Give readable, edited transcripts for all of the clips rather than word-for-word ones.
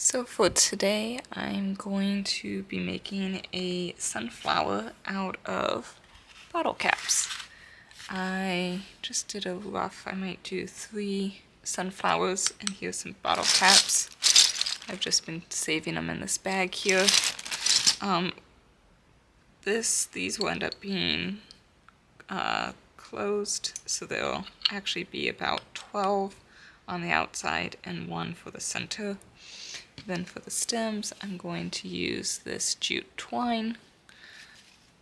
So for today, I'm going to be making a sunflower out of bottle caps. I just did a rough, I might do 3 sunflowers, and here's some bottle caps. I've just been saving them in this bag here. These will end up being closed, so there'll actually be about 12 on the outside and 1 for the center. Then for the stems, I'm going to use this jute twine,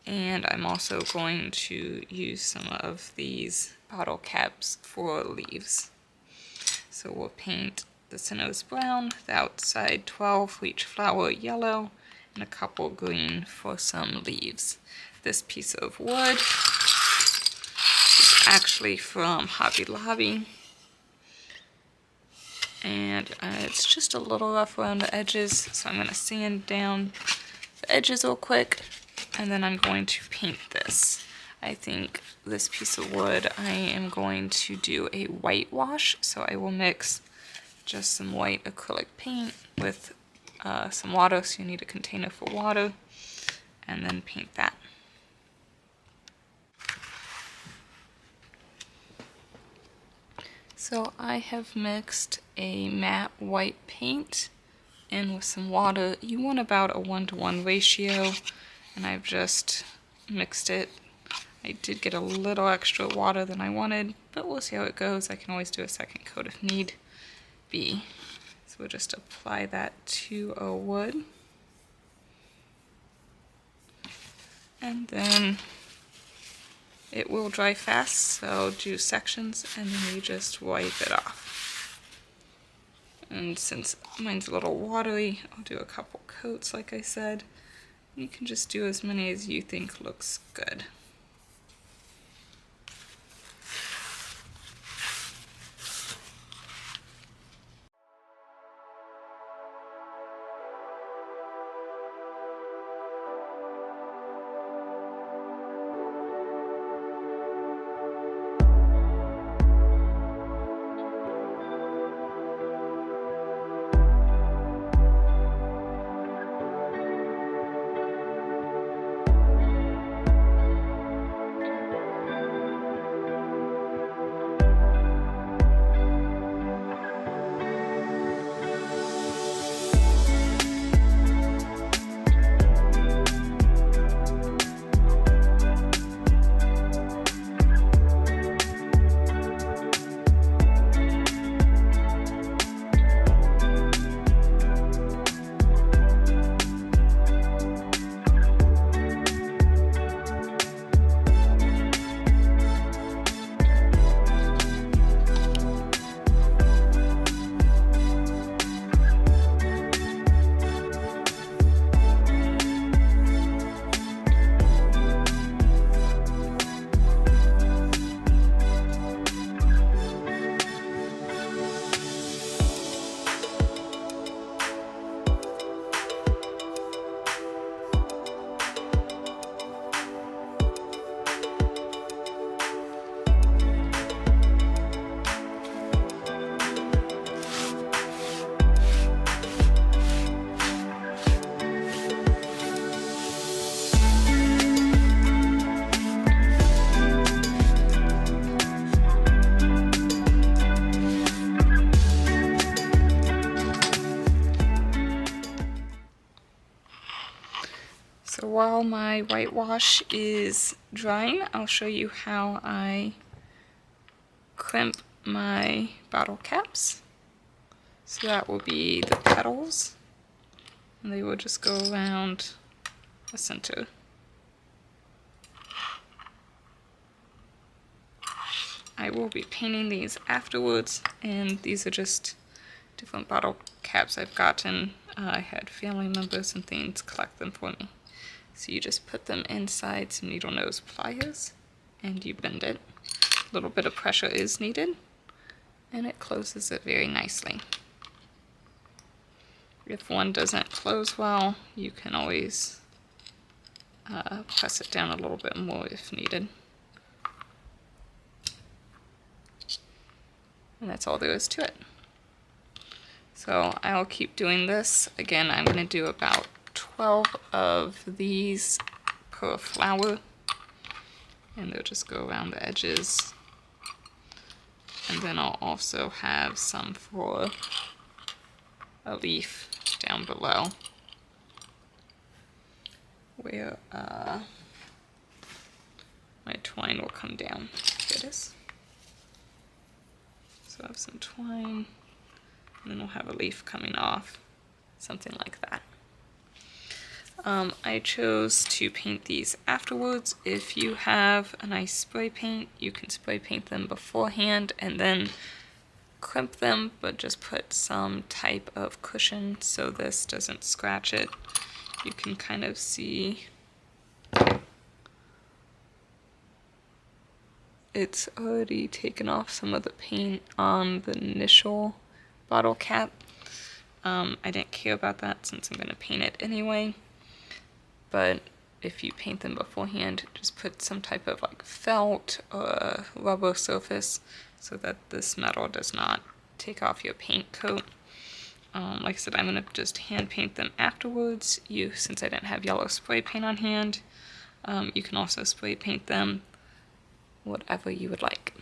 and I'm also going to use some of these bottle caps for leaves. So we'll paint the centers brown, the outside 12 for each flower yellow, and a couple green for some leaves. This piece of wood is actually from Hobby Lobby. And it's just a little rough around the edges, so I'm going to sand down the edges real quick, and then I'm going to paint this. I think this piece of wood I am going to do a whitewash, so I will mix just some white acrylic paint with some water, so you need a container for water, and then paint that. So I have mixed a matte white paint in with some water. You want about a 1-to-1 ratio, and I've just mixed it. I did get a little extra water than I wanted, but we'll see how it goes. I can always do a second coat if need be. So we'll just apply that to our wood. And then it will dry fast, so do sections and then you just wipe it off. And since mine's a little watery, I'll do a couple coats like I said. You can just do as many as you think looks good. So while my whitewash is drying, I'll show you how I crimp my bottle caps. So that will be the petals, and they will just go around the center. I will be painting these afterwards, and these are just different bottle caps I've gotten. I had family members and things collect them for me. So you just put them inside some needle nose pliers and you bend it. A little bit of pressure is needed, and it closes it very nicely. If one doesn't close well, you can always press it down a little bit more if needed. And that's all there is to it. So I'll keep doing this. Again, I'm going to do about 12 of these per flower, and they'll just go around the edges. And then I'll also have some for a leaf down below where my twine will come down. Here it is. So I have some twine, and then we'll have a leaf coming off, something like that. I chose to paint these afterwards. If you have a nice spray paint, you can spray paint them beforehand and then crimp them, but just put some type of cushion so this doesn't scratch it. You can kind of see it's already taken off some of the paint on the initial bottle cap. I didn't care about that since I'm going to paint it anyway. But if you paint them beforehand, just put some type of like felt or rubber surface so that this metal does not take off your paint coat. Like I said, I'm going to just hand paint them afterwards. Since I didn't have yellow spray paint on hand, you can also spray paint them whatever you would like.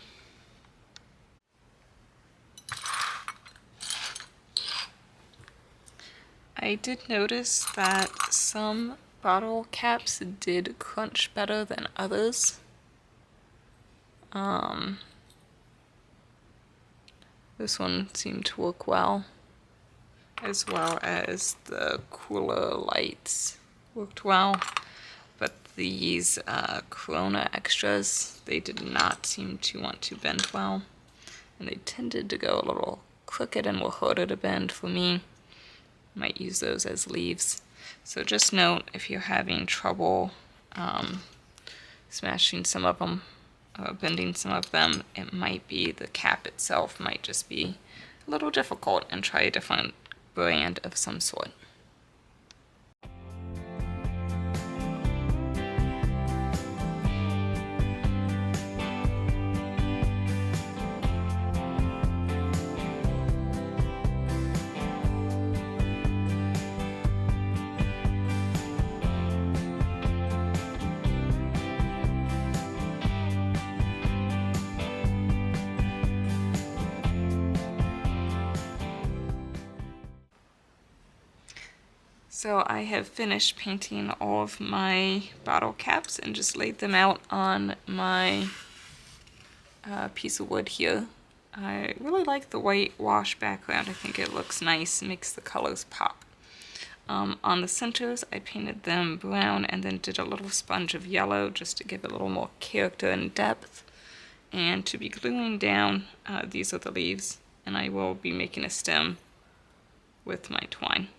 I did notice that some bottle caps did crunch better than others. This one seemed to work well, as well as the cooler lights worked well, but these Corona extras, they did not seem to want to bend well, and they tended to go a little crooked and were harder to bend for me. Might use those as leaves. So just note if you're having trouble smashing some of them, bending some of them, it might be the cap itself might just be a little difficult, and try a different brand of some sort. So I have finished painting all of my bottle caps and just laid them out on my piece of wood here. I really like the whitewash background. I think it looks nice, makes the colors pop. On the centers, I painted them brown and then did a little sponge of yellow just to give it a little more character and depth. And to be gluing down, these are the leaves, and I will be making a stem with my twine.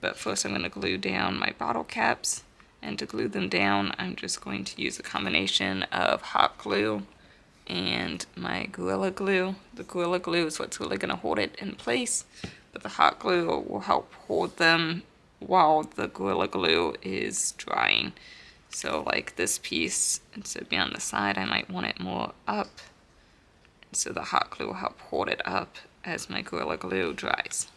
But first I'm going to glue down my bottle caps, and to glue them down I'm just going to use a combination of hot glue and my Gorilla Glue. The Gorilla Glue is what's really going to hold it in place, but the hot glue will help hold them while the Gorilla Glue is drying. So like this piece, instead of being on the side, I might want it more up, so the hot glue will help hold it up as my Gorilla Glue dries.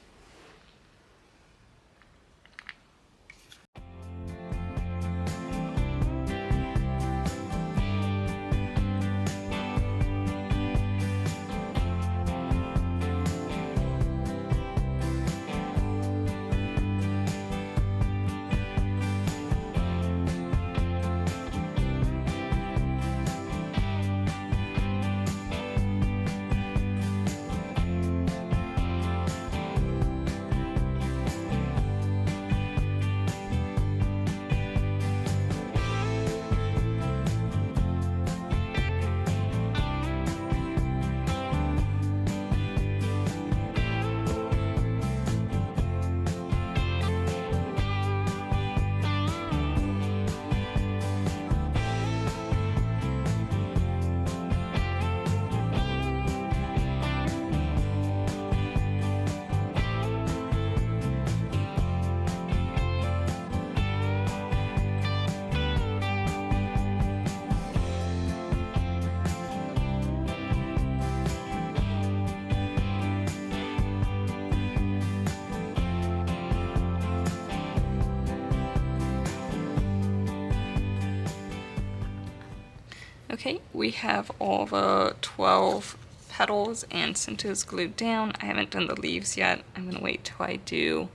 Okay, we have all the 12 petals and centers glued down. I haven't done the leaves yet. I'm gonna wait till I do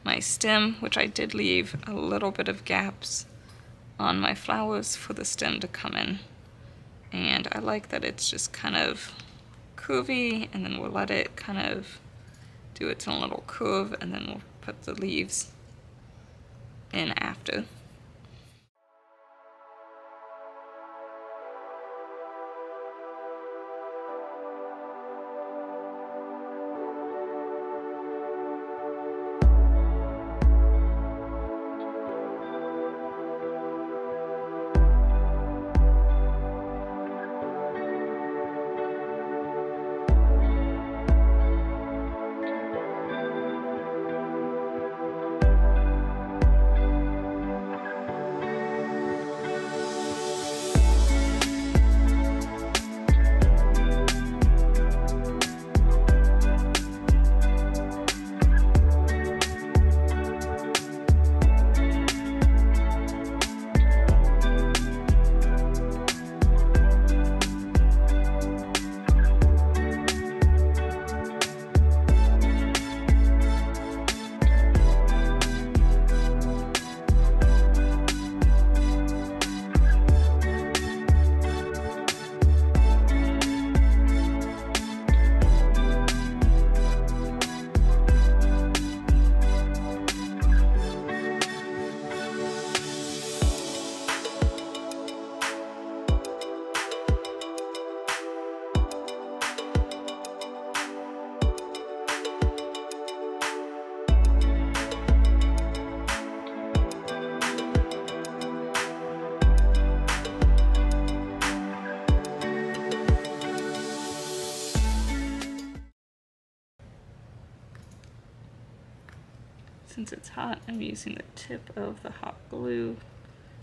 my stem, which I did leave a little bit of gaps on my flowers for the stem to come in. And I like that it's just kind of curvy, and then we'll let it kind of do its own little curve, and then we'll put the leaves in after. Since it's hot, I'm using the tip of the hot glue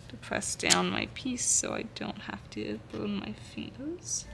to press down my piece so I don't have to burn my fingers.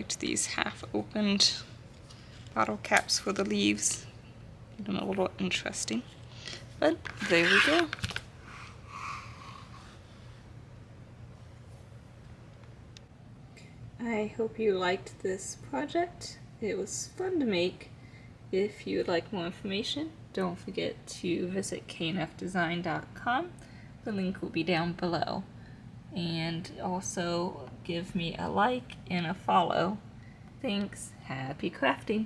liked these half-opened bottle caps for the leaves. Made them a little interesting. But there we go. I hope you liked this project. It was fun to make. If you would like more information, don't forget to visit knfdesign.com. The link will be down below. And also give me a like and a follow. Thanks. Happy crafting.